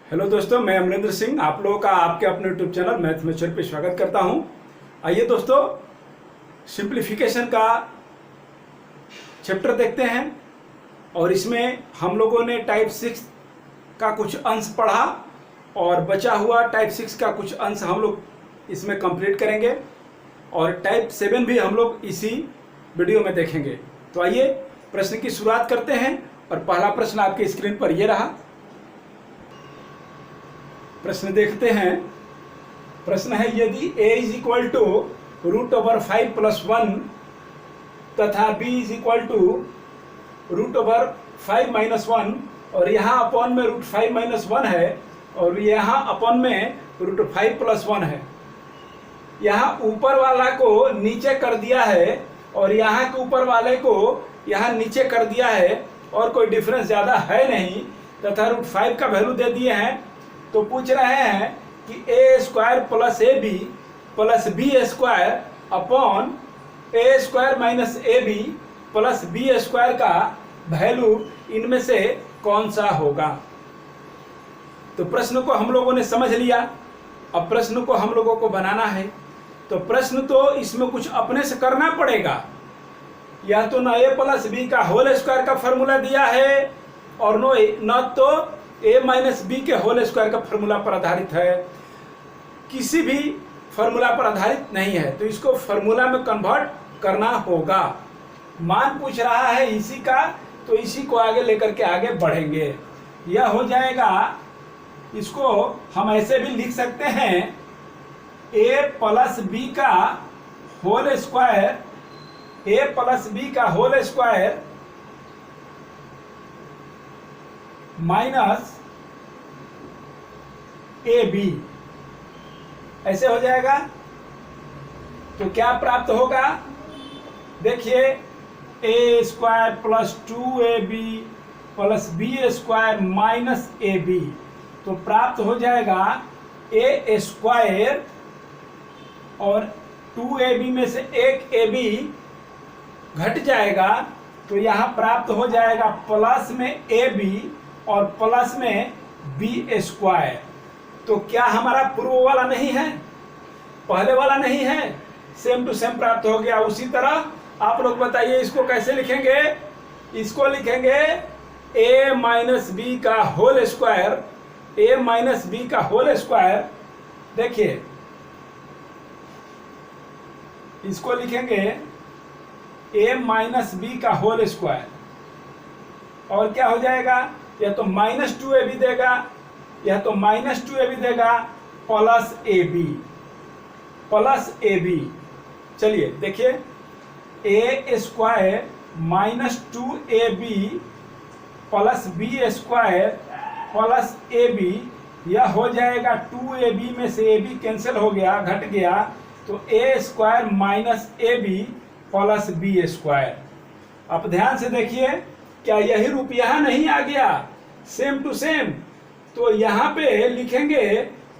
Hello दोस्तों, मैं अमरिंदर सिंह आप लोगों का आपके अपने यूट्यूब चैनल मैथ मेचर पे स्वागत करता हूं। आइए दोस्तों, सिंप्लीफिकेशन का चैप्टर देखते हैं और इसमें हम लोगों ने टाइप 6 का कुछ अंश पढ़ा और बचा हुआ टाइप 6 का कुछ अंश हम लोग इसमें कंप्लीट करेंगे और टाइप 7 भी हम लोग इसी वीडियो में देखेंगे। तो आइए प्रश्न की शुरुआत करते हैं और पहला प्रश्न आपके स्क्रीन पर यह रहा। प्रश्न देखते हैं। प्रश्न है, यदि a इज इक्वल टू √5 + 1 तथा b इज इक्वल टू √5 - 1 और यहाँ अपॉन में √5 - 1 है और यहाँ अपॉन में √5 + 1 है। यहाँ ऊपर वाला को नीचे कर दिया है और यहाँ के ऊपर वाले को यहाँ नीचे कर दिया है और कोई डिफरेंस ज़्यादा है नहीं तथा √5 का वैल्यू दे दिए हैं। तो पूछ रहे हैं कि a² + ab + b² upon a² - ab + b² का वैल्यू इनमें से कौन सा होगा। तो प्रश्न को हम लोगों ने समझ लिया। अब प्रश्न को हम लोगों को बनाना है। तो प्रश्न तो इसमें कुछ अपने से करना पड़ेगा। या तो ना a + b का होल स्क्वायर का फॉर्मूला दिया है और न तो a - b के होल स्क्वायर का फॉर्मूला पर आधारित है। किसी भी फॉर्मूला पर आधारित नहीं है, तो इसको फॉर्मूला में कन्वर्ट करना होगा। मान पूछ रहा है इसी का, तो इसी को आगे लेकर के आगे बढ़ेंगे। यह हो जाएगा, इसको हम ऐसे भी लिख सकते हैं, a + b का होल स्क्वायर, a + b का होल स्क्वायर माइनस ab, ऐसे हो जाएगा। तो क्या प्राप्त होगा, देखिए a² + 2ab + b² - ab। तो प्राप्त हो जाएगा a² और 2ab में से एक ab घट जाएगा, तो यहाँ प्राप्त हो जाएगा प्लस में ab और प्लस में b²। तो क्या हमारा पूर्व वाला नहीं है, पहले वाला नहीं है, सेम टू सेम प्राप्त हो गया। उसी तरह आप लोग बताइए इसको कैसे लिखेंगे। इसको लिखेंगे a - b का होल स्क्वायर, a - b का होल स्क्वायर। देखिए इसको लिखेंगे a - b का होल स्क्वायर और क्या हो जाएगा, या तो -2ab देगा या तो -2ab देगा प्लस ab। चलिए देखिए, a² - 2ab + b² plus ab, यह हो जाएगा 2ab में से ab कैंसिल हो गया, घट गया, तो a² - ab + b²। अब ध्यान से देखिए, क्या यही रूप यहाँ नहीं आ गया, सेम टू सेम। तो यहाँ पे लिखेंगे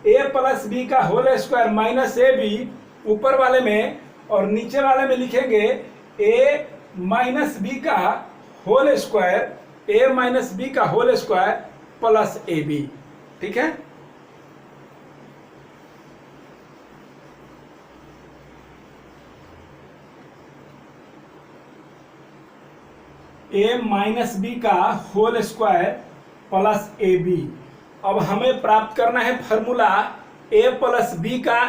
a + b का होल स्क्वायर माइनस ab ऊपर वाले में और नीचे वाले में लिखेंगे a - b का होल स्क्वायर, a - b का होल स्क्वायर प्लस ab। ठीक है, a - b का होल स्क्वायर प्लस ab। अब हमें प्राप्त करना है फॉर्मूला a + b का,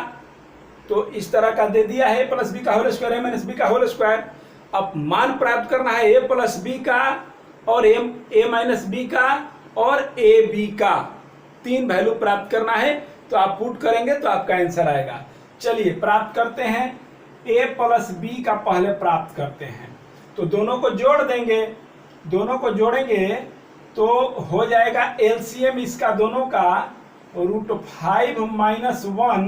तो इस तरह का दे दिया है, a + b का होल स्क्वायर, a - b का होल स्क्वायर। अब मान प्राप्त करना है a + b का और a - b का और ab का, तीन वैल्यू प्राप्त करना है। तो आप पुट करेंगे तो आपका आंसर आएगा। चलिए प्राप्त करते हैं, a + b का पहले प्राप्त करते हैं। तो दोनों को जोड़ देंगे, दोनों को जोड़ेंगे तो हो जाएगा एलसीएम इसका दोनों का √5 - 1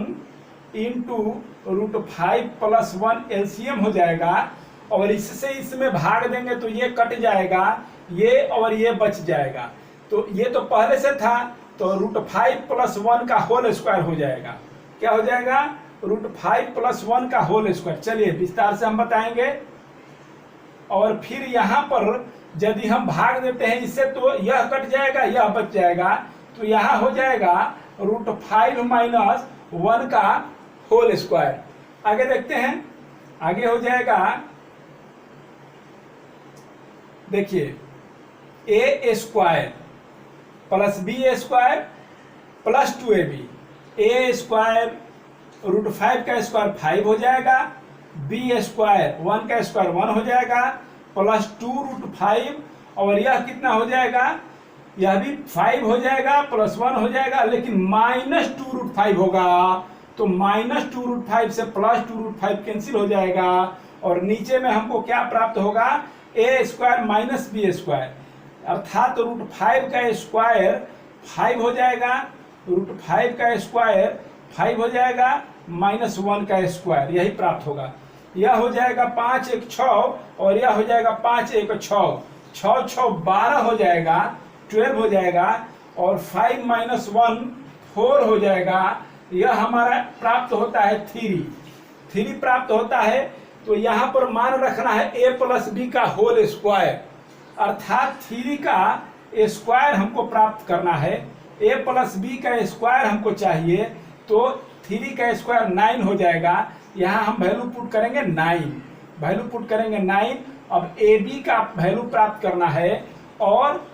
इंटू √5 + 1 एलसीएम हो जाएगा और इससे इसमें भाग देंगे तो ये कट जाएगा, ये और ये बच जाएगा। तो ये तो पहले से था, तो √5 + 1 का होल स्क्वायर हो जाएगा। क्या हो जाएगा, √5 + 1 का होल स्क्वायर। चलिए विस्तार से हम बताएंगे। और फिर यहाँ पर यदि हम भाग देते हैं इससे, तो यह कट जाएगा, यह बच जाएगा, तो यहाँ हो जाएगा √5 माइनस 1 का होल स्क्वायर। आगे देखते हैं, आगे हो जाएगा, देखिए A square plus B square plus 2ab, A square √5 का स्क्वायर 5 हो जाएगा, बी स्क्वायर 1 का स्क्वायर 1 हो जाएगा, प्लस 2√5, और यह कितना हो जाएगा, यह भी 5 हो जाएगा प्लस 1 हो जाएगा, लेकिन माइनस 2√5 होगा, तो माइनस 2√5 से प्लस 2√5 कैंसिल हो जाएगा, और नीचे में हमको क्या प्राप्त होगा, ए स्क्वायर माइनस बी स्क्वायर, अर्थात √5 का स्क्वायर 5 हो जाएगा, √5 का स्क्वायर 5 हो जाएगा माइनस 1 का स्क्वायर, यही प्राप्त होगा। यह हो जाएगा 5 1 6, और यह हो जाएगा 5 1 6, 6 6 12 हो जाएगा, 12 हो जाएगा, और 5 माइनस 1 4 हो जाएगा। यह हमारा प्राप्त होता है 3 प्राप्त होता है। तो यहाँ पर मान रखना है a प्लस बी का होल स्क्वायर, अर्थात 3 का स्क्वायर हमको प्राप्त करना है, a प्लस बी का स्क्वायर हमको चाहिए, तो 3 का स्क्वायर 9 हो जाएगा। यहाँ हम वैल्यू पुट करेंगे 9, वैल्यू पुट करेंगे 9। अब ए बी का वैल्यू प्राप्त करना है और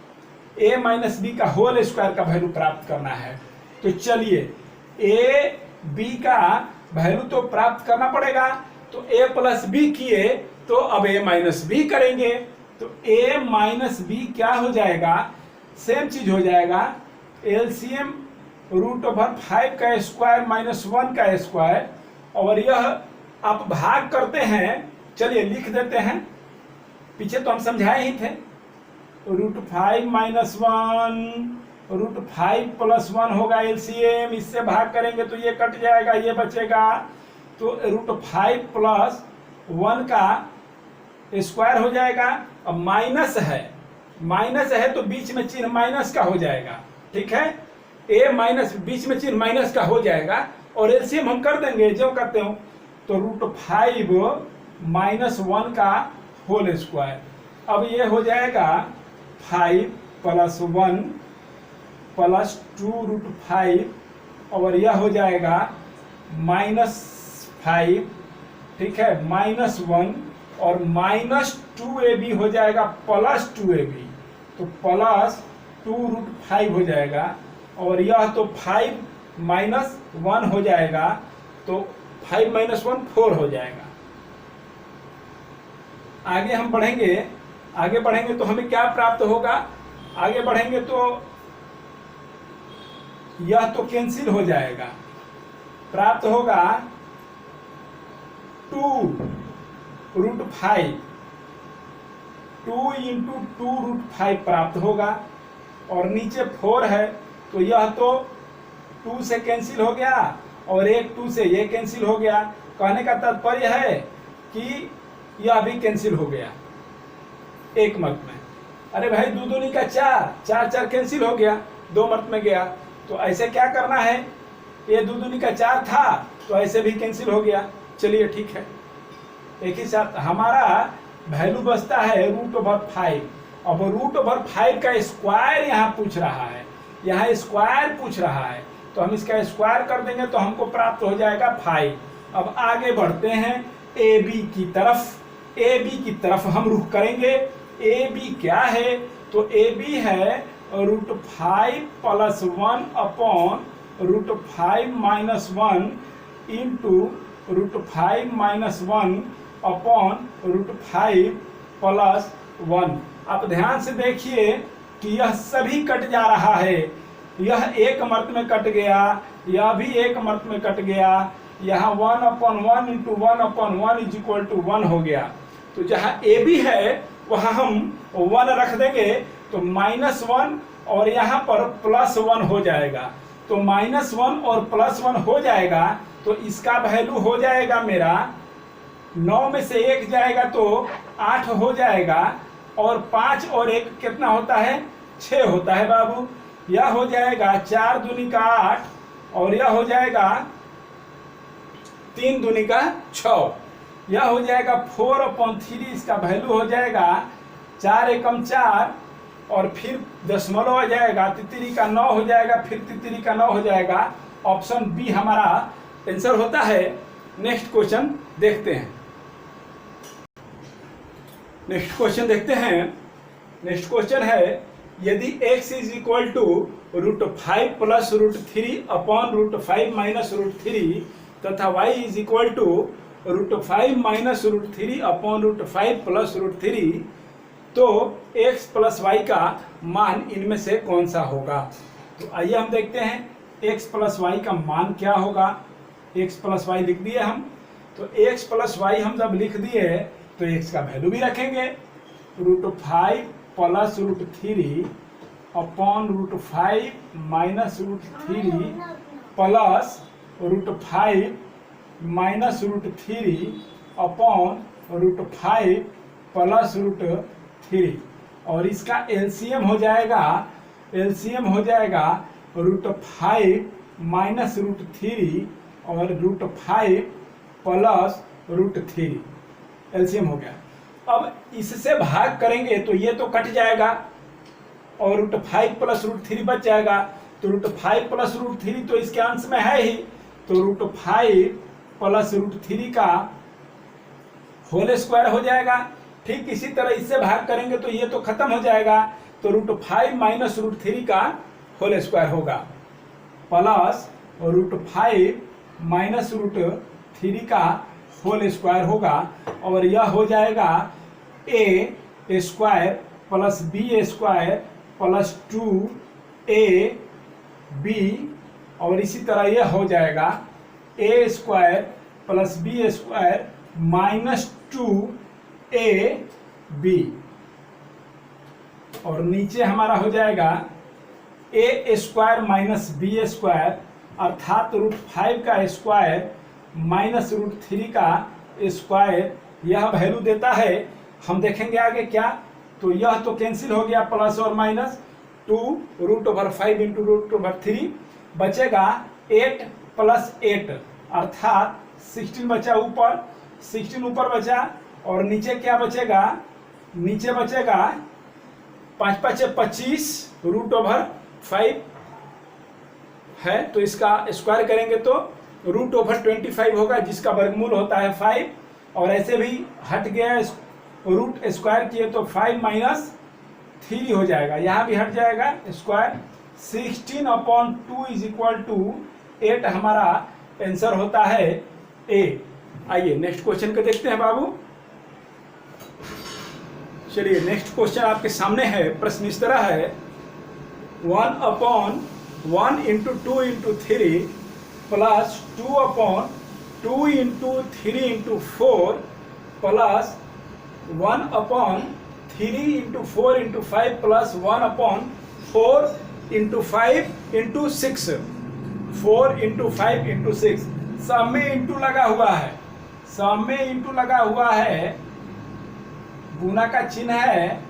a माइनस बी का होल स्क्वायर का वैल्यू प्राप्त करना है। तो चलिए ए बी का वैल्यू तो प्राप्त करना पड़ेगा, तो a प्लस बी किए तो अब a माइनस बी करेंगे, तो a माइनस बी क्या हो जाएगा, सेम चीज हो जाएगा, एलसीएम √5 का स्क्वायर माइनस 1 का स्क्वायर, और यह आप भाग करते हैं, चलिए लिख देते हैं, पीछे तो हम समझाए ही थे, √5 माइनस 1 √5 प्लस 1 होगा एलसीएम, इससे भाग करेंगे तो ये कट जाएगा, ये बचेगा, तो √5 प्लस 1 का स्क्वायर हो जाएगा। अब माइनस है तो बीच में चिन्ह माइनस का हो जाएगा, ठीक है, a माइनस बीच में चिन्ह माइनस का हो जाएगा, और एलसीएम हम कर देंगे जो करते हो, तो √5 माइनस 1 का होल स्क्वायर। अब ये हो जाएगा 5 प्लस 1 प्लस 2√5, और यह हो जाएगा -5, ठीक है, -1, और -2ab हो जाएगा प्लस 2ab, तो प्लस 2√5 हो जाएगा, और यह तो 5 माइनस 1 हो जाएगा, तो 5 माइनस 1 4 हो जाएगा। आगे हम बढ़ेंगे तो हमें क्या प्राप्त होगा, आगे बढ़ेंगे तो यह तो कैंसिल हो जाएगा, प्राप्त होगा 2√5, 2 इंटू 2√5 प्राप्त होगा, और नीचे 4 है, तो यह तो 2 से कैंसिल हो गया, और एक 2 से ये कैंसिल हो गया। कहने का तात्पर्य है कि यह भी कैंसिल हो गया एक मत में। अरे भाई 2 दूनी का 4, 4 4 कैंसिल हो गया, 2 मत में गया, तो ऐसे क्या करना है, ये 2 दूनी का 4 था तो ऐसे भी कैंसिल हो गया। चलिए ठीक है, एक ही साथ हमारा वैल्यू बचता है √5। अब √5 का स्क्वायर यहाँ पूछ रहा है, यहाँ स्क्वायर पूछ रहा है, तो हम इसका स्क्वायर कर देंगे तो हमको प्राप्त हो जाएगा 5। अब आगे बढ़ते हैं ए बी की तरफ, ए बी की तरफ हम रुख करेंगे। ए बी क्या है, तो ए बी है √5 plus 1 upon √5 minus 1 into √5 minus 1 upon √5 plus 1। आप ध्यान से देखिए कि यह सभी कट जा रहा है, यह एक मर्त में कट गया, यह भी एक मर्त में कट गया, यहाँ 1/1 इंटू 1/1 इज इक्वल टू 1 हो गया। तो जहाँ ए बी है वहाँ हम 1 रख देंगे तो -1 और यहाँ पर +1 हो जाएगा, तो -1 और +1 हो जाएगा, तो इसका वैल्यू हो जाएगा मेरा 9 में से 1 जाएगा तो 8 हो जाएगा, और 5 और 1 कितना होता है, 6 होता है बाबू। यह हो जाएगा 4 दूनी का 8, और यह हो जाएगा 3 दूनी का 6, यह हो जाएगा 4/3। इसका वैल्यू हो जाएगा 4 एकम 4, और फिर दशमलव आ जाएगा, तितली का 9 हो जाएगा, फिर तितली का 9 हो जाएगा। ऑप्शन बी हमारा आंसर होता है। नेक्स्ट क्वेश्चन देखते हैं। नेक्स्ट क्वेश्चन देखते हैं। नेक्स्ट क्वेश्चन है, यदि x is equal to √5 plus √3 upon √5 minus √3 तथा y is equal to √5 minus √3 upon √5 plus √3, तो x प्लस y का मान इनमें से कौन सा होगा? तो आइए हम देखते हैं x प्लस y का मान क्या होगा। x प्लस वाई लिख दिए हम, तो x प्लस वाई हम जब लिख दिए तो x का वैल्यू भी रखेंगे, √5 plus √3 upon √5 minus √3 plus √5 minus √3 upon √5 plus √3, और इसका एलसीएम हो जाएगा, एलसीएम हो जाएगा √5 माइनस √3 और √5 प्लस √3, एलसीएम हो गया। अब इससे भाग करेंगे तो ये तो कट जाएगा और √5 प्लस √3 बच जाएगा, तो √5 प्लस √3 तो इसके अंश में है ही, तो √5 प्लस √3 का होल स्क्वायर हो जाएगा। ठीक इसी तरह इससे भाग करेंगे तो ये तो खत्म हो जाएगा, तो √5 माइनस √3 का होल स्क्वायर होगा प्लस √5 माइनस √3 का होल स्क्वायर होगा, और यह हो जाएगा a square plus b square plus 2ab, और इसी तरह यह हो जाएगा a square plus b square minus 2ab, और नीचे हमारा हो जाएगा a square minus b square, अर्थात √5 का स्क्वायर माइनस √3 का स्क्वायर, यह वैल्यू देता है। हम देखेंगे आगे क्या, तो यह तो कैंसिल हो गया, प्लस और माइनस 2√5 इंटू √3 बचेगा 8 प्लस 8, अर्थात 16 बचा ऊपर, 16 ऊपर बचा, और नीचे क्या बचेगा, नीचे बचेगा 5 5 25 √5 है, तो इसका स्क्वायर करेंगे तो √25 होगा, जिसका वर्गमूल होता है 5, और ऐसे भी हट गया, रूट स्क्वायर किए तो 5 माइनस 3 हो जाएगा, यहाँ भी हट जाएगा स्क्वायर। 16/2 इज इक्वल टू 8 हमारा आंसर होता है ए। आइए नेक्स्ट क्वेश्चन को देखते हैं बाबू। चलिए नेक्स्ट क्वेश्चन आपके सामने है। प्रश्न इस तरह है, 1/1 into 2 into 3 plus 2/2 into 3 into 4 plus 1/3 into 4 into 5 plus 1/4 into 5 into 6, 4 into 5 into 6, सब में इंटू लगा हुआ है, सब में इंटू लगा हुआ है, गुना का चिन्ह है,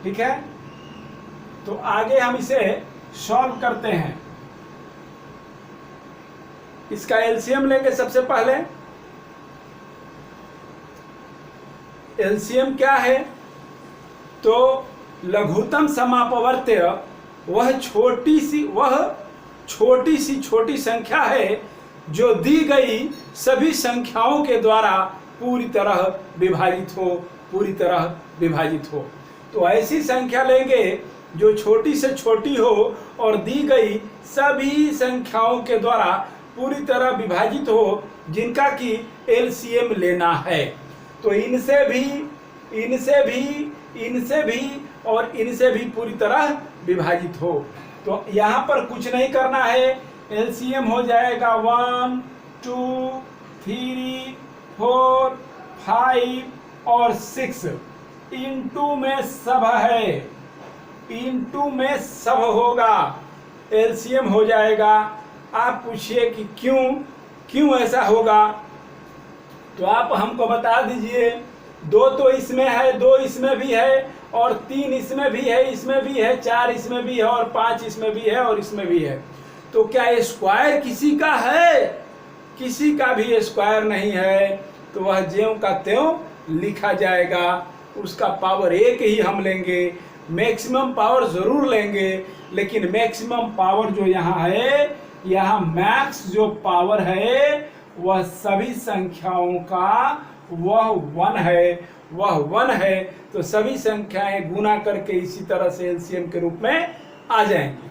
ठीक है। तो आगे हम इसे सॉल्व करते हैं। इसका एलसीएम लेंगे सबसे पहले। एलसीएम क्या है, तो लघुत्तम समापवर्त्य वह छोटी संख्या है जो दी गई सभी संख्याओं के द्वारा पूरी तरह विभाजित हो। तो ऐसी संख्या लेंगे जो छोटी से छोटी हो और दी गई सभी संख्याओं के द्वारा पूरी तरह विभाजित हो, जिनका कि एलसीएम लेना है। तो इनसे भी और इनसे भी पूरी तरह विभाजित हो। तो यहाँ पर कुछ नहीं करना है, एलसीएम हो जाएगा 1 2 3 4 5 और 6, इंटू में सब है, इंटू में सब होगा, एलसीएम हो जाएगा। आप पूछिए कि क्यों ऐसा होगा, तो आप हमको बता दीजिए। 2 तो इसमें है, 2 इसमें भी है, और 3 इसमें भी है, इसमें भी है, 4 इसमें भी है, और 5 इसमें भी है, और इसमें भी है। तो क्या स्क्वायर किसी का है? किसी का भी स्क्वायर नहीं है, तो वह ज्यों का त्यों लिखा जाएगा। उसका पावर 1 ही हम लेंगे। मैक्सिमम पावर जरूर लेंगे, लेकिन मैक्सिमम पावर जो यहाँ है, यहाँ मैक्स जो पावर है वह सभी संख्याओं का वह 1 है, वह 1 है। तो सभी संख्याएं गुना करके इसी तरह से एलसीएम के रूप में आ जाएंगी।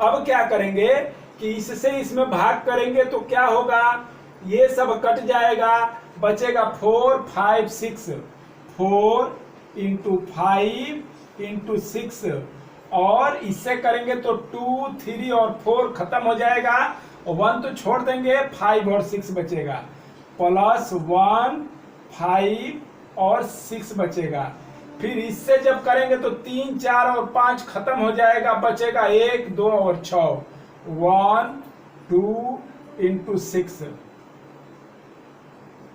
अब क्या करेंगे कि इससे इसमें भाग करेंगे तो क्या होगा, ये सब कट जाएगा, बचेगा 4 5 6, 4 × 5 × 6, और इससे करेंगे तो 2 3 और 4 खत्म हो जाएगा, 1 तो छोड़ देंगे, 5 और 6 बचेगा, +1 5 और 6 बचेगा। फिर इससे जब करेंगे तो 3 4 और 5 खत्म हो जाएगा, बचेगा 1 2 और 6, 1 2 × 6।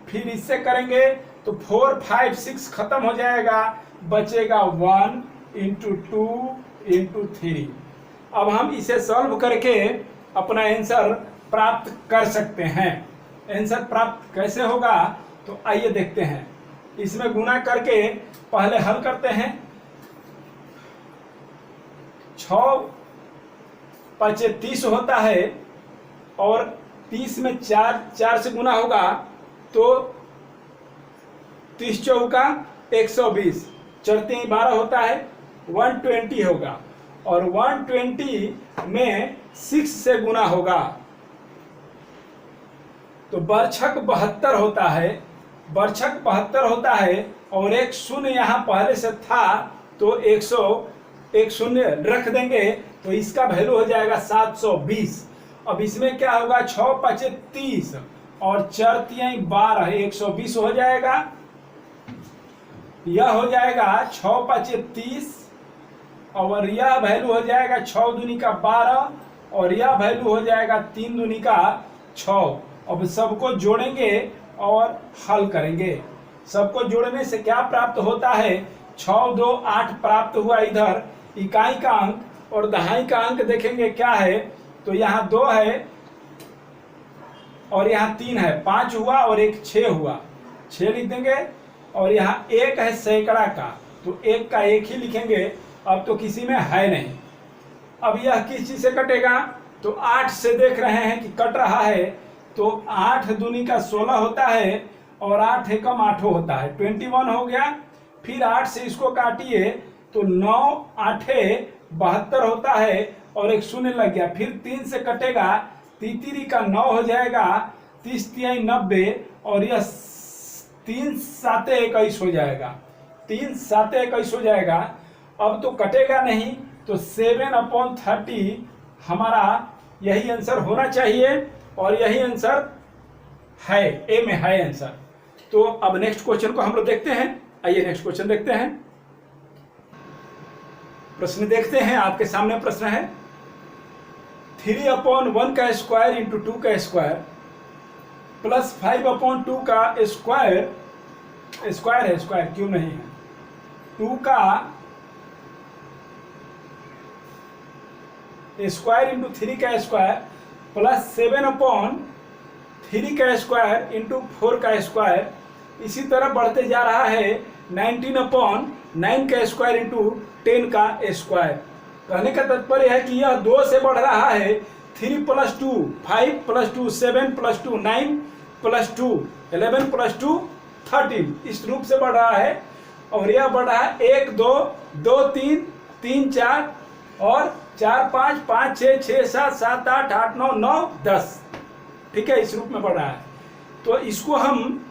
फिर इससे करेंगे तो 4 5 6 खत्म हो जाएगा, बचेगा 1 × 2 × 3। अब हम इसे सॉल्व करके अपना आंसर प्राप्त कर सकते हैं। आंसर प्राप्त कैसे होगा, तो आइए देखते हैं। इसमें गुना करके पहले हल करते हैं। 6 5 30 होता है, और 30 में 4 से गुना होगा तो 30 चौका 120, 4 3 12 होता है, 120 होगा, और 120 में 6 से गुना होगा तो बरछक 72 होता है, बरछक 72 होता है, और एक शून्य यहाँ पहले से था तो 101 शून्य रख देंगे तो इसका वैल्यू हो जाएगा 720। अब इसमें क्या होगा, 6 5 30 और 4 3 12, 120 हो जाएगा। यह हो जाएगा 6 5 30, और यह वैल्यू हो जाएगा 6 दूनी का 12, और यह वैल्यू हो जाएगा 3 दूनी का 6। अब सबको जोड़ेंगे और हल करेंगे। सबको जोड़ने से क्या प्राप्त होता है, 6 2 8 प्राप्त हुआ इधर इकाई का अंक, और दहाई का अंक देखेंगे क्या है, तो यहाँ 2 है और यहाँ 3 है, 5 हुआ और एक 6 हुआ, 6 लिख देंगे। और यहाँ 1 है सैकड़ा का, तो 1 का 1 ही लिखेंगे, अब तो किसी में है नहीं। अब यह किस चीज से कटेगा, तो 8 से देख रहे हैं कि कट रहा है, तो 8 दूनी का 16 होता है, और 8 एकम 8 होता है, 21 हो गया। फिर 8 से इसको काटिए तो 9 8 72 होता है, और एक शून्य लग गया। फिर 3 से कटेगा, 3 का 9 हो जाएगा, 30 3 90, और यह 3 7 21 हो जाएगा, 3 7 21 हो जाएगा। अब तो कटेगा नहीं, तो 7/30 हमारा यही आंसर होना चाहिए, और यही आंसर है, ए में है आंसर। तो अब नेक्स्ट क्वेश्चन को हम लोग देखते हैं। आइए नेक्स्ट क्वेश्चन देखते हैं। प्रश्न देखते हैं, आपके सामने प्रश्न है 3/1 का स्क्वायर इंटू 2 का स्क्वायर प्लस 5/2 का स्क्वायर, स्क्वायर है, स्क्वायर क्यों नहीं है, 2 का स्क्वायर इंटू 3 का स्क्वायर प्लस 7/3 का स्क्वायर इंटू 4 का स्क्वायर, इसी तरह बढ़ते जा रहा है 19/9 का स्क्वायर इंटू 10 का स्क्वायर। कहने का तात्पर्य है कि यह 2 से बढ़ रहा है, 3 + 2 5 + 2 7 + 2 9 + 2 11 + 2 13, इस रूप से बढ़ रहा है। और यह बढ़ रहा है 1 2 2 3 3 4 और 4 5 5 6 6 7 7 8 8 9 9 10, ठीक है, इस रूप में बढ़ रहा है। तो इसको हम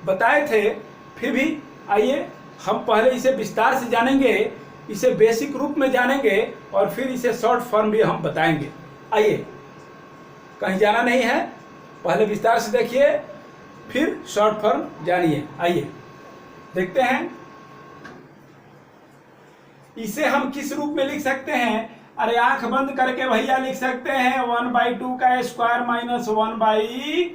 बताए थे, फिर भी आइए हम पहले इसे विस्तार से जानेंगे, इसे बेसिक रूप में जानेंगे, और फिर इसे शॉर्ट फॉर्म भी हम बताएंगे। आइए, कहीं जाना नहीं है, पहले विस्तार से देखिए, फिर शॉर्ट फॉर्म जानिए। आइए देखते हैं इसे हम किस रूप में लिख सकते हैं। अरे आंख बंद करके भैया लिख सकते हैं 1/2 का स्क्वायर माइनस 1/1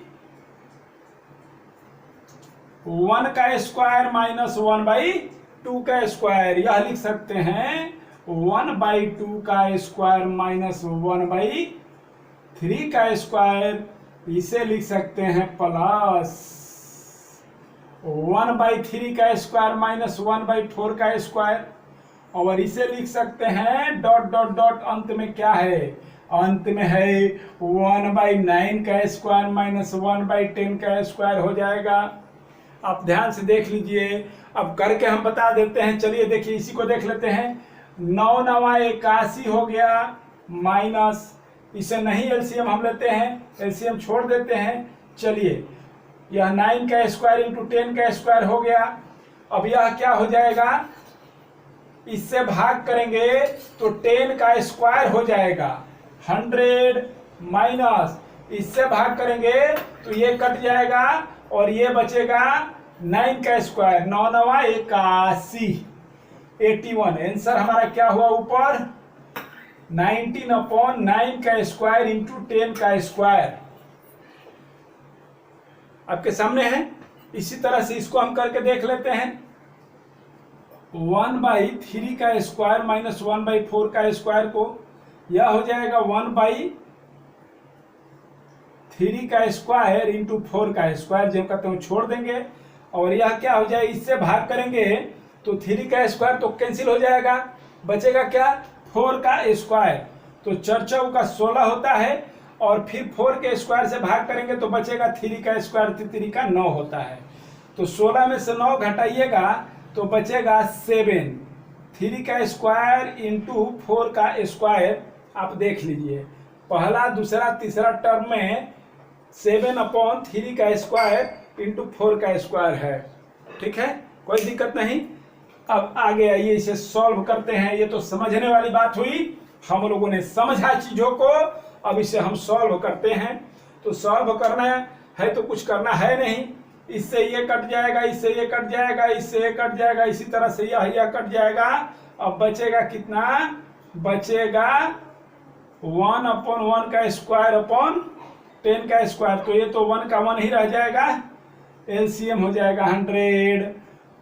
का स्क्वायर माइनस 1/2 का स्क्वायर, यह लिख सकते हैं 1/2 का स्क्वायर माइनस 1/3 का स्क्वायर, इसे लिख सकते हैं प्लस 1/3 का स्क्वायर माइनस 1/4 का स्क्वायर, और इसे लिख सकते हैं डॉट डॉट डॉट, अंत में क्या है, अंत में है 1/9 का स्क्वायर माइनस 1/10 का स्क्वायर हो जाएगा। आप ध्यान से देख लीजिए, अब करके हम बता देते हैं। चलिए देखिए, इसी को देख लेते हैं। 9 9 81 हो गया, माइनस, इसे नहीं एलसीएम हम लेते हैं, एलसीएम छोड़ देते हैं। चलिए, यह 9 का स्क्वायर इंटू 10 का स्क्वायर हो गया। अब यह क्या हो जाएगा, इससे भाग करेंगे तो 10 का स्क्वायर हो जाएगा 100, माइनस इससे भाग करेंगे तो ये कट जाएगा और ये बचेगा 9 का स्क्वायर, 9 9 81, 81। आंसर हमारा क्या हुआ ऊपर, 19/9 का स्क्वायर इंटू 10 का स्क्वायर आपके सामने है। इसी तरह से इसको हम करके देख लेते हैं। 1/3 का स्क्वायर माइनस 1/4 का स्क्वायर को, यह हो जाएगा 1/3 का स्क्वायर इंटू 4 का स्क्वायर, जो कहते हैं छोड़ देंगे, और यह क्या हो जाएगा, इससे भाग करेंगे तो 3 का स्क्वायर तो कैंसिल हो जाएगा, बचेगा क्या, 4 का स्क्वायर। तो 4 4 का 16 होता है, और फिर 4 के स्क्वायर से भाग करेंगे तो बचेगा 3 का स्क्वायर, 3 का 9 होता है। तो 16 में से 9 घटाइएगा तो बचेगा 7। 3 का स्क्वायर इंटू 4 का स्क्वायर आप देख लीजिए, पहला दूसरा तीसरा टर्म में 7/3 का स्क्वायर इंटू 4 का स्क्वायर है। ठीक है, कोई दिक्कत नहीं। अब आगे आइए, इसे सॉल्व करते हैं। ये तो समझने वाली बात हुई, हम लोगों ने समझा चीजों को, अब इसे हम सॉल्व करते हैं। तो सॉल्व करना है तो कुछ करना है नहीं, इससे ये कट जाएगा, इससे ये कट जाएगा, इससे ये कट जाएगा, इसी तरह से यह कट जाएगा। अब बचेगा कितना, बचेगा 1/1 का स्क्वायर अपॉन 10 का स्क्वायर। तो ये तो 1 का 1 ही रह जाएगा, एलसीएम हो जाएगा 100।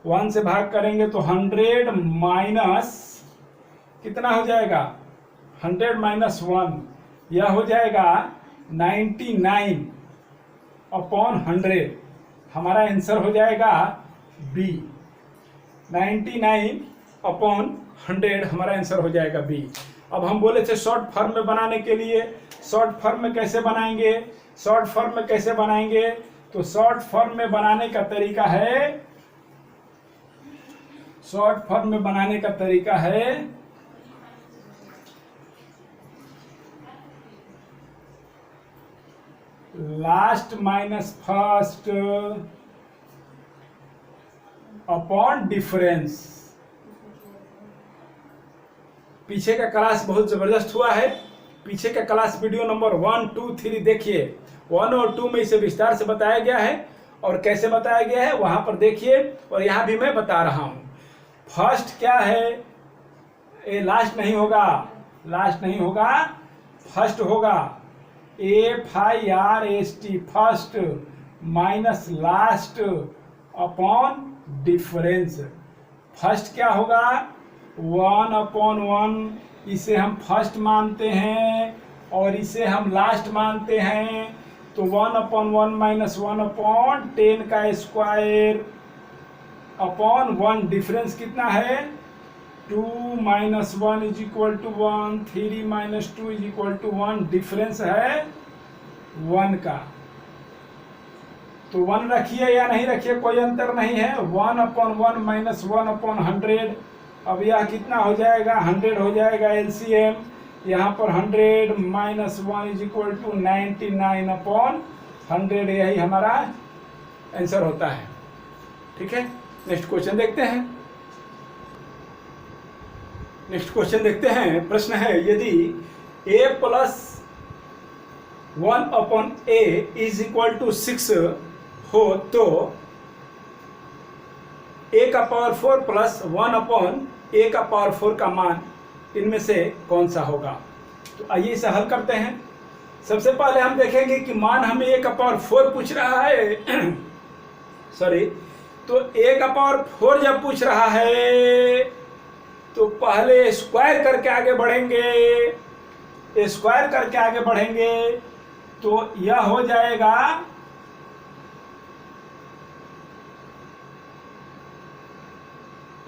1 से भाग करेंगे तो 100 माइनस कितना हो जाएगा, 100 माइनस 1, यह हो जाएगा 99/100। हमारा आंसर हो जाएगा बी, 99/100 हमारा आंसर हो जाएगा बी। अब हम बोले थे शॉर्ट फॉर्म में बनाने के लिए, शॉर्ट फॉर्म में कैसे बनाएंगे, शॉर्ट फॉर्म में कैसे बनाएंगे, तो शॉर्ट फॉर्म में बनाने का तरीका है, शॉर्ट फॉर्म में बनाने का तरीका है last minus first upon difference. पीछे का क्लास बहुत जबरदस्त हुआ है, पीछे का क्लास वीडियो नंबर 1 2 3 देखिए, 1 और 2 में इसे विस्तार से बताया गया है, और कैसे बताया गया है वहां पर देखिए, और यहां भी मैं बता रहा हूं। फर्स्ट क्या है, ये लास्ट नहीं होगा, लास्ट नहीं होगा, फर्स्ट होगा, FIRST, first minus last upon difference. First क्या होगा, 1/1, इसे हम फर्स्ट मानते हैं और इसे हम लास्ट मानते हैं। तो 1/1 माइनस 1/10 का स्क्वायर अपॉन 1, डिफरेंस कितना है, 2 minus 1 is equal to 1, 3 minus 2 is equal to 1, difference है 1 का। तो 1 रखिए या नहीं रखिए कोई अंतर नहीं है, 1/1 माइनस 1/100। अब यह कितना हो जाएगा, 100 हो जाएगा एलसीएम, यहाँ पर 100 माइनस 1 इज इक्वल टू 99/100, यही हमारा आंसर होता है। ठीक है, नेक्स्ट क्वेश्चन देखते हैं। नेक्स्ट क्वेश्चन देखते हैं, प्रश्न है यदि a plus 1/a is equal to 6 हो तो a का पावर 4 प्लस 1/a का पावर 4 का मान इनमें से कौन सा होगा। तो आइए इसे हल करते हैं। सबसे पहले हम देखेंगे कि मान हमें a का पावर 4 पूछ रहा है सॉरी, तो a का पावर 4 जब पूछ रहा है तो पहले स्क्वायर करके आगे बढ़ेंगे, स्क्वायर करके आगे बढ़ेंगे तो यह हो जाएगा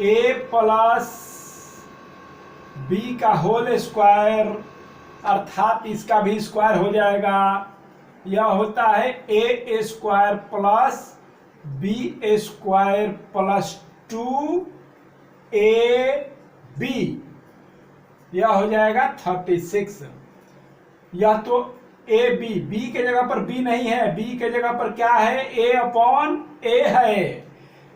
ए प्लस बी का होल स्क्वायर, अर्थात इसका भी स्क्वायर हो जाएगा। यह होता है A square plus B square plus 2ab, यह हो जाएगा 36। यह तो ए बी, बी के जगह पर बी नहीं है, बी के जगह पर क्या है, ए अपॉन ए है,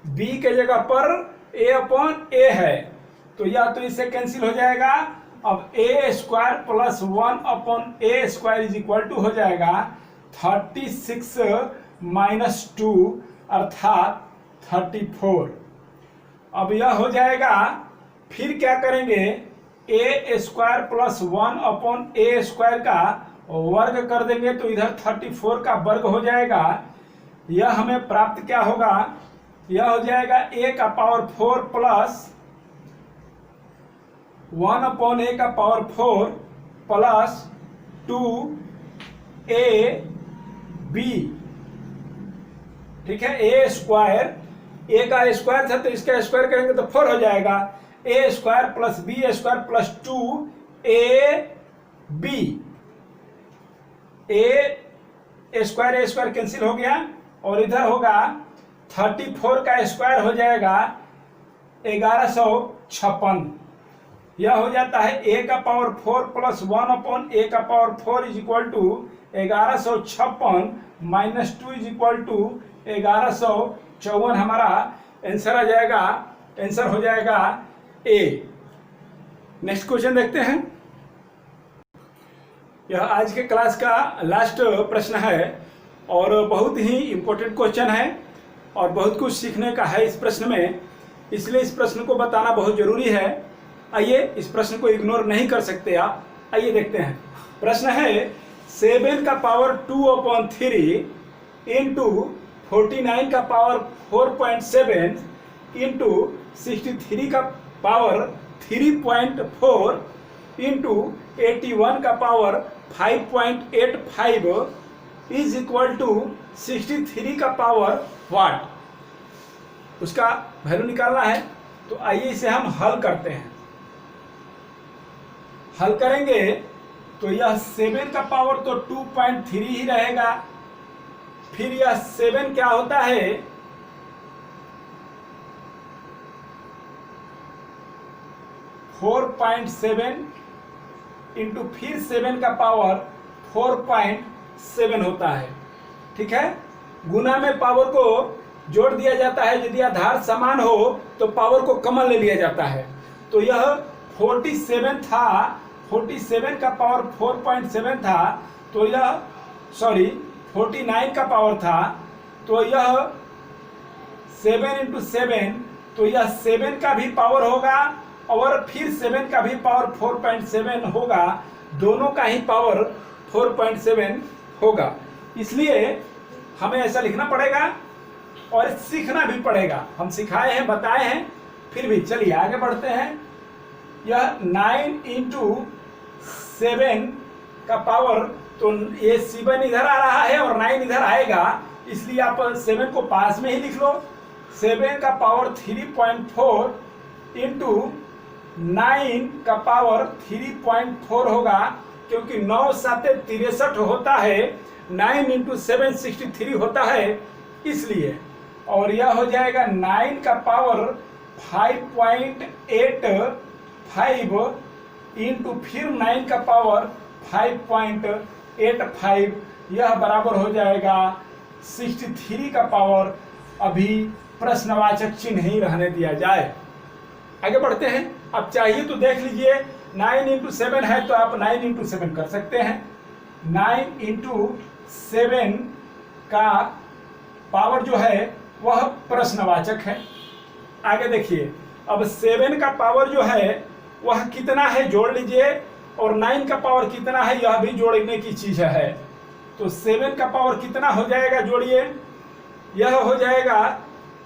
बी के जगह पर ए अपॉन ए है, तो यह तो इससे कैंसिल हो जाएगा। अब A square plus 1 upon A square is equal to हो जाएगा 36 माइनस 2 अर्थात 34। अब यह हो जाएगा, फिर क्या करेंगे, ए square plus 1 upon A square का वर्ग कर देंगे तो इधर 34 का वर्ग हो जाएगा। यह हमें प्राप्त क्या होगा, यह हो जाएगा ए का पावर 4 प्लस 1 अपॉन ए का पावर 4 प्लस 2ab, ठीक है। ए स्क्वायर, ए का स्क्वायर था तो इसका स्क्वायर करेंगे तो 4 हो जाएगा, a square plus B square plus 2ab, A square cancel हो गया और इधर होगा 34 का स्क्वायर हो जाएगा 1156। यह हो जाता है ए का पावर 4 प्लस 1 अपॉन ए का power 4 is equal to 1156 minus 2 is equal to 1154। हमारा आंसर आ जाएगा, आंसर हो जाएगा ए। नेक्स्ट क्वेश्चन देखते हैं। यह आज के क्लास का लास्ट प्रश्न है और बहुत ही इम्पोर्टेंट क्वेश्चन है और बहुत कुछ सीखने का है इस प्रश्न में, इसलिए इस प्रश्न को बताना बहुत जरूरी है। आइए, इस प्रश्न को इग्नोर नहीं कर सकते आप। आइए देखते हैं। प्रश्न है 7 का पावर 2/3 इंटू 49 का पावर 4.7 इंटू 63 का पावर 3.4 इंटू 81 का पावर 5.85 इज इक्वल टू 63 का पावर व्हाट, उसका वैल्यू निकालना है। तो आइए इसे हम हल करते हैं। हल करेंगे तो यह 7 का पावर तो 2.3 ही रहेगा, फिर यह 7 क्या होता है, 4.7 इंटू फिर 7 का पावर 4.7 होता है, ठीक है। गुना में पावर को जोड़ दिया जाता है, यदि आधार समान हो तो पावर को कॉमन ले लिया जाता है। तो यह 47 था, 47 का पावर 4.7 था, तो यह 49 का पावर था, तो यह 7 इंटू 7, तो यह 7 का भी पावर होगा और फिर 7 का भी पावर 4.7 होगा, दोनों का ही पावर 4.7 होगा। इसलिए हमें ऐसा लिखना पड़ेगा और सीखना भी पड़ेगा। हम सिखाए हैं, बताए हैं, फिर भी चलिए आगे बढ़ते हैं। यह 9 इंटू 7 का पावर, तो ये 7 इधर आ रहा है और 9 इधर आएगा, इसलिए आप 7 को पास में ही लिख लो। 7 का पावर 3.4 इंटू 9 का पावर 3.4 होगा, क्योंकि 9 7 63 होता है, 9 इंटू 7 63 होता है, इसलिए। और यह हो जाएगा 9 का पावर 5.85 इंटू फिर 9 का पावर 5.85, यह बराबर हो जाएगा 63 का पावर। अभी प्रश्नवाचक चिन्ह ही रहने दिया जाए। आगे बढ़ते हैं। अब चाहिए तो देख लीजिए, 9 इंटू 7 है तो आप 9 इंटू 7 कर सकते हैं। 9 इंटू 7 का पावर जो है वह प्रश्नवाचक है। आगे देखिए, अब 7 का पावर जो है वह कितना है जोड़ लीजिए, और 9 का पावर कितना है यह भी जोड़ने की चीज है। तो 7 का पावर कितना हो जाएगा, जोड़िए, यह हो जाएगा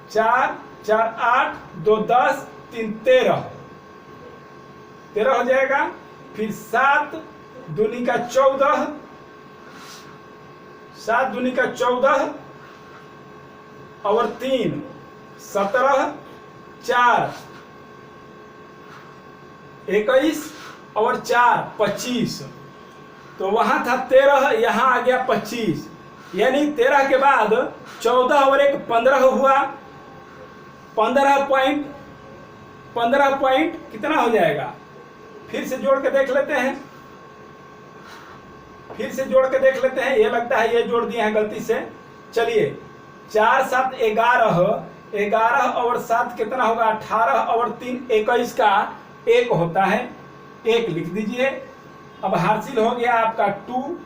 4 4 8 2 10 3 13 हो जाएगा। फिर 7 दूनी का 14, 7 दूनी का 14 और 3 17, 4 21 और 4 25, तो वहां था 13, यहां आ गया 25, यानी 13 के बाद 14 और 1 15 हुआ। 15 पॉइंट कितना हो जाएगा, फिर से जोड़ के देख लेते हैं, ये लगता है ये जोड़ दिए हैं गलती से। चलिए 4 7 11, 11 और 7 कितना होगा 18 और 3 21 का 1 होता है, 1 लिख दीजिए। अब हासिल हो गया आपका 2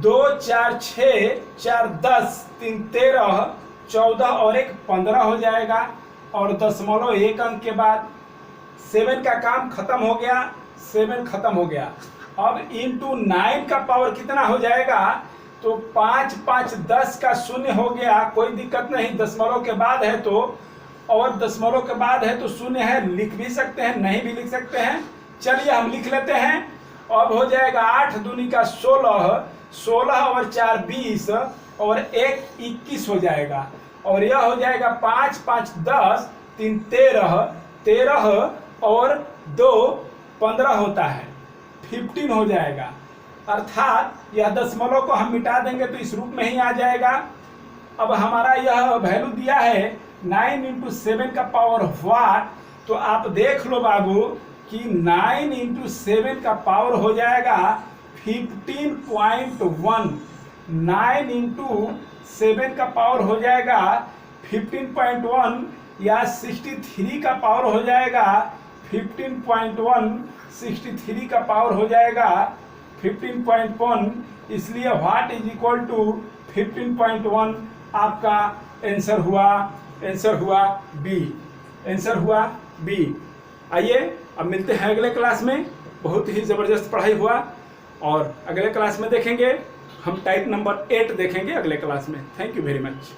2 4 6 4 10 3 13 14 और 1 15 हो जाएगा, और 0.1 अंक के बाद 7 का काम खत्म हो गया, 7 खत्म हो गया। अब इंटू 9 का पावर कितना हो जाएगा, तो 5 5 10 का शून्य हो गया, कोई दिक्कत नहीं, दशमलव के बाद है तो, और दशमलव के बाद है तो शून्य है, लिख भी सकते हैं नहीं भी लिख सकते हैं। चलिए हम लिख लेते हैं। अब हो जाएगा 8 दूनी का 16, 16 और 4 20 और 1 21 हो जाएगा, और यह हो जाएगा 5 5 10 3 13, 13 और 2 15 होता है, 15 हो जाएगा। अर्थात यह दशमलव को हम मिटा देंगे तो इस रूप में ही आ जाएगा। अब हमारा यह वैल्यू दिया है 9 इंटू 7 का पावर वाट, तो आप देख लो बाबू कि 9 इंटू 7 का पावर हो जाएगा 15.1, 9 इंटू 7 का पावर हो जाएगा 15.1, या 63 का पावर हो जाएगा 15.1, 63 का पावर हो जाएगा 15.1, इसलिए वाट इज इक्वल टू 15.1 आपका आंसर हुआ बी। आइए अब मिलते हैं अगले क्लास में। बहुत ही ज़बरदस्त पढ़ाई हुआ, और अगले क्लास में देखेंगे हम टाइप नंबर 8 देखेंगे अगले क्लास में। Thank you very much.